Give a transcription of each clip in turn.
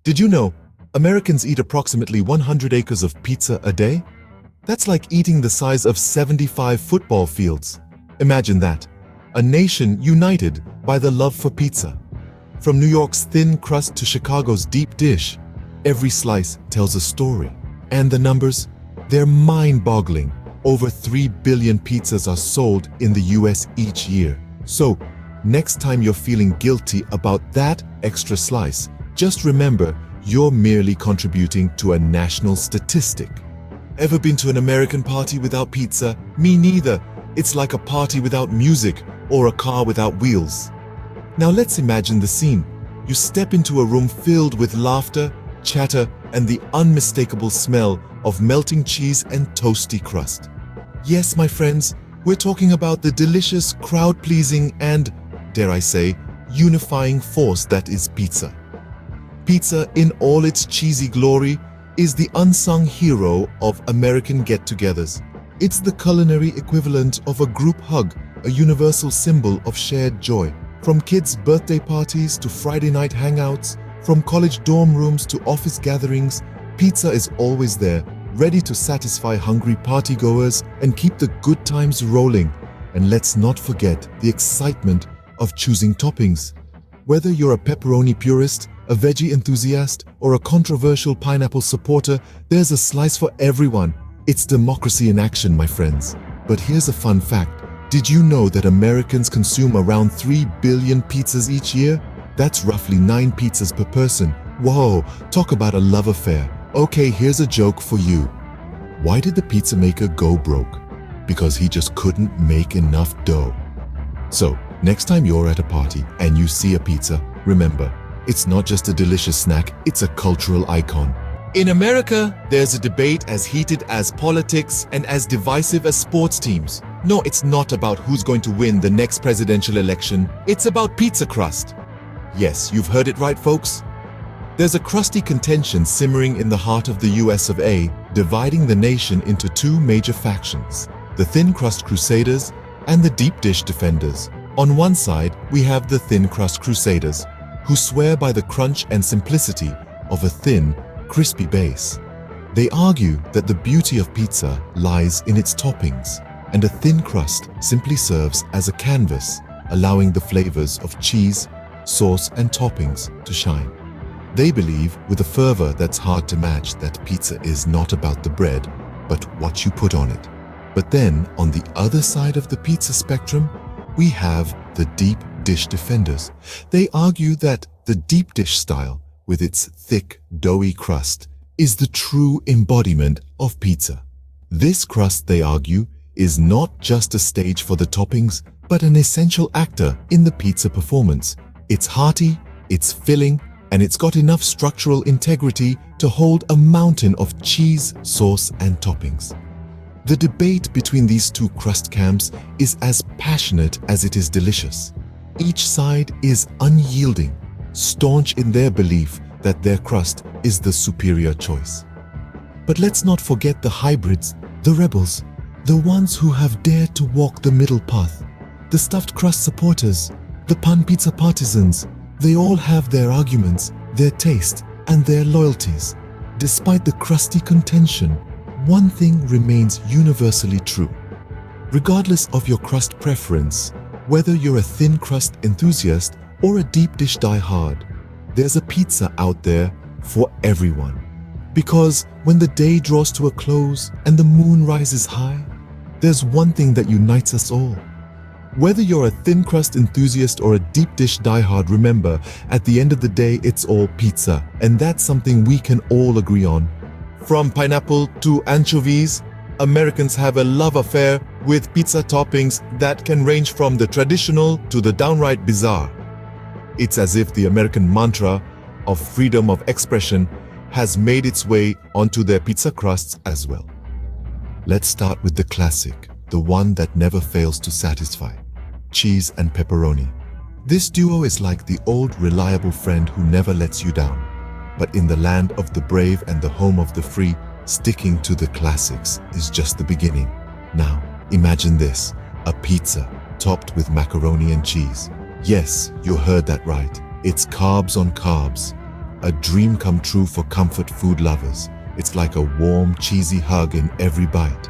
Did you know Americans eat approximately 100 acres of pizza a day? That's like eating the size of 75 football fields. Imagine that. A nation united by the love for pizza. From New York's thin crust to Chicago's deep dish, every slice tells a story. And the numbers? They're mind-boggling. Over 3 billion pizzas are sold in the US each year. So, next time you're feeling guilty about that extra slice, just remember you're merely contributing to a national statistic. Ever been to an American party without pizza? Me neither. It's like a party without music or a car without wheels. Now let's imagine the scene. You step into a room filled with laughter, chatter, and the unmistakable smell of melting cheese and toasty crust. Yes, my friends, we're talking about the delicious, crowd-pleasing and, dare I say, unifying force that is pizza. Pizza, in all its cheesy glory, is the unsung hero of American get-togethers. It's the culinary equivalent of a group hug, a universal symbol of shared joy. From kids' birthday parties to Friday night hangouts, from college dorm rooms to office gatherings, pizza is always there, ready to satisfy hungry partygoers and keep the good times rolling. And let's not forget the excitement of choosing toppings. Whether you're a pepperoni purist, a veggie enthusiast, or a controversial pineapple supporter, there's a slice for everyone. It's democracy in action, my friends. But here's a fun fact. Did you know that Americans consume around 3 billion pizzas each year? That's roughly 9 pizzas per person. Whoa, talk about a love affair. Okay, here's a joke for you. Why did the pizza maker go broke? Because he just couldn't make enough dough. So, next time you're at a party and you see a pizza, remember, it's not just a delicious snack, it's a cultural icon. In America, there's a debate as heated as politics and as divisive as sports teams. No, it's not about who's going to win the next presidential election. It's about pizza crust. Yes, you've heard it right, folks. There's a crusty contention simmering in the heart of the US of A, dividing the nation into two major factions, the thin crust crusaders and the deep dish defenders. On one side, we have the thin crust crusaders, who swear by the crunch and simplicity of a thin, crispy base. They argue that the beauty of pizza lies in its toppings, and a thin crust simply serves as a canvas, allowing the flavors of cheese, sauce, and toppings to shine. They believe with a fervor that's hard to match that pizza is not about the bread, but what you put on it. But then, on the other side of the pizza spectrum, we have the deep dish defenders. They argue that the deep dish style, with its thick, doughy crust, is the true embodiment of pizza. This crust, they argue, is not just a stage for the toppings, but an essential actor in the pizza performance. It's hearty, it's filling, and it's got enough structural integrity to hold a mountain of cheese, sauce, and toppings. The debate between these two crust camps is as passionate as it is delicious. Each side is unyielding, staunch in their belief that their crust is the superior choice. But let's not forget the hybrids, the rebels, the ones who have dared to walk the middle path, the stuffed crust supporters, the pan pizza partisans. They all have their arguments, their taste, and their loyalties. Despite the crusty contention, one thing remains universally true. Regardless of your crust preference, whether you're a thin crust enthusiast or a deep dish diehard, there's a pizza out there for everyone. Because when the day draws to a close and the moon rises high, there's one thing that unites us all. Whether you're a thin crust enthusiast or a deep dish diehard, remember, at the end of the day, it's all pizza, and that's something we can all agree on. From pineapple to anchovies, Americans have a love affair with pizza toppings that can range from the traditional to the downright bizarre. It's as if the American mantra of freedom of expression has made its way onto their pizza crusts as well. Let's start with the classic, the one that never fails to satisfy: cheese and pepperoni. This duo is like the old reliable friend who never lets you down. But in the land of the brave and the home of the free, sticking to the classics is just the beginning. Now, imagine this, a pizza topped with macaroni and cheese. Yes, you heard that right. It's carbs on carbs. a dream come true for comfort food lovers. It's like a warm, cheesy hug in every bite.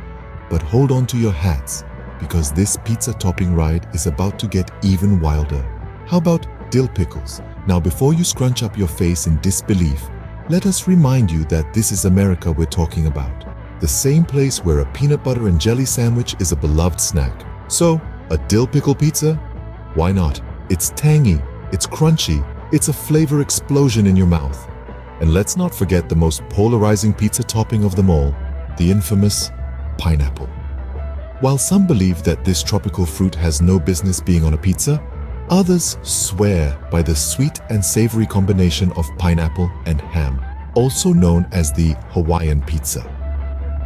But hold on to your hats, because this pizza topping ride is about to get even wilder. How about dill pickles? Now, before you scrunch up your face in disbelief, let us remind you that this is America we're talking about. The same place where a peanut butter and jelly sandwich is a beloved snack. So, a dill pickle pizza? Why not? It's tangy, it's crunchy, it's a flavor explosion in your mouth. And let's not forget the most polarizing pizza topping of them all, the infamous pineapple. While some believe that this tropical fruit has no business being on a pizza, others swear by the sweet and savory combination of pineapple and ham, also known as the Hawaiian pizza.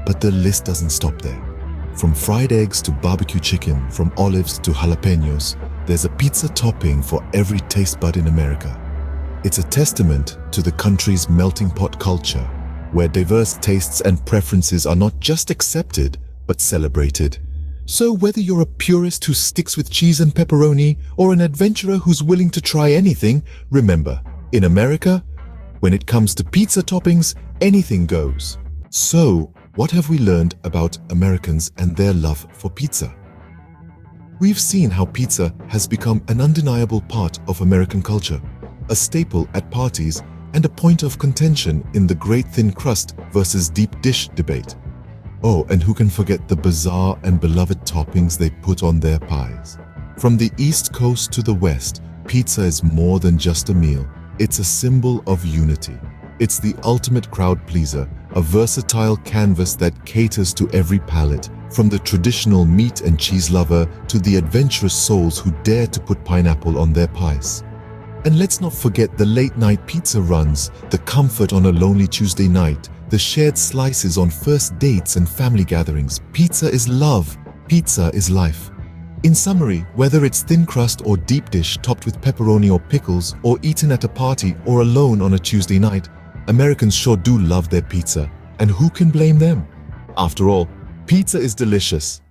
But the list doesn't stop there. From fried eggs to barbecue chicken, from olives to jalapenos, there's a pizza topping for every taste bud in America. It's a testament to the country's melting pot culture, where diverse tastes and preferences are not just accepted, but celebrated. So whether you're a purist who sticks with cheese and pepperoni, or an adventurer who's willing to try anything, remember, in America, when it comes to pizza toppings, anything goes. So, what have we learned about Americans and their love for pizza? We've seen how pizza has become an undeniable part of American culture, a staple at parties and a point of contention in the great thin crust versus deep dish debate. Oh, and who can forget the bizarre and beloved toppings they put on their pies? From the East Coast to the West, pizza is more than just a meal. It's a symbol of unity. It's the ultimate crowd pleaser, a versatile canvas that caters to every palate, from the traditional meat and cheese lover to the adventurous souls who dare to put pineapple on their pies. And let's not forget the late-night pizza runs, the comfort on a lonely Tuesday night, the shared slices on first dates and family gatherings. Pizza is love. Pizza is life. In summary, whether it's thin crust or deep dish topped with pepperoni or pickles, or eaten at a party or alone on a Tuesday night, Americans sure do love their pizza. And who can blame them? After all, pizza is delicious.